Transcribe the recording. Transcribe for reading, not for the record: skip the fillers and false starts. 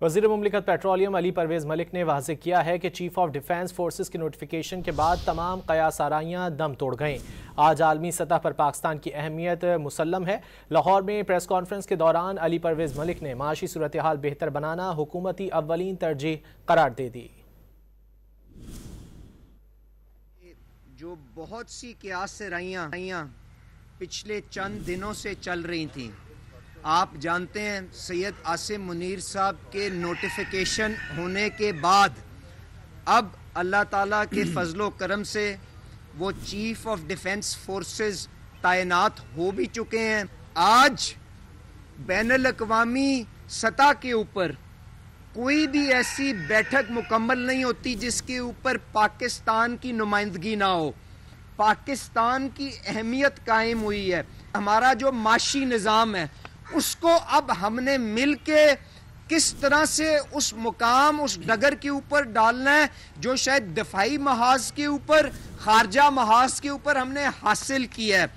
وزیر مملکت پیٹرولیم علی پرویز ملک نے واضح کیا ہے کہ چیف آف ڈیفنس فورسز کی نوٹیفیکیشن کے بعد تمام قیاس آرائیاں دم توڑ گئیں۔ آج عالمی سطح پر پاکستان کی اہمیت مسلم ہے۔ لاہور میں پریس کانفرنس کے دوران علی پرویز ملک نے معاشی صورتحال بہتر بنانا حکومتی اولین ترجیح قرار دے دی۔ جو بہت سی قیاس آرائیاں پچھلے چند دنوں سے چل رہی تھیں، آپ جانتے ہیں سید عاصم منیر صاحب کے نوٹیفیکیشن ہونے کے بعد اب اللہ تعالیٰ کے فضل و کرم سے وہ چیف آف ڈیفنس فورسز تعینات ہو بھی چکے ہیں۔ آج بین الاقوامی سطح کے اوپر کوئی بھی ایسی بیٹھک مکمل نہیں ہوتی جس کے اوپر پاکستان کی نمائندگی نہ ہو۔ پاکستان کی اہمیت قائم ہوئی ہے۔ ہمارا جو معاشی نظام ہے اس کو اب ہم نے مل کے کس طرح سے اس مقام اس ڈگر کے اوپر ڈالنا ہے جو شاید دفاعی محاذ کے اوپر خارجہ محاذ کے اوپر ہم نے حاصل کیا ہے۔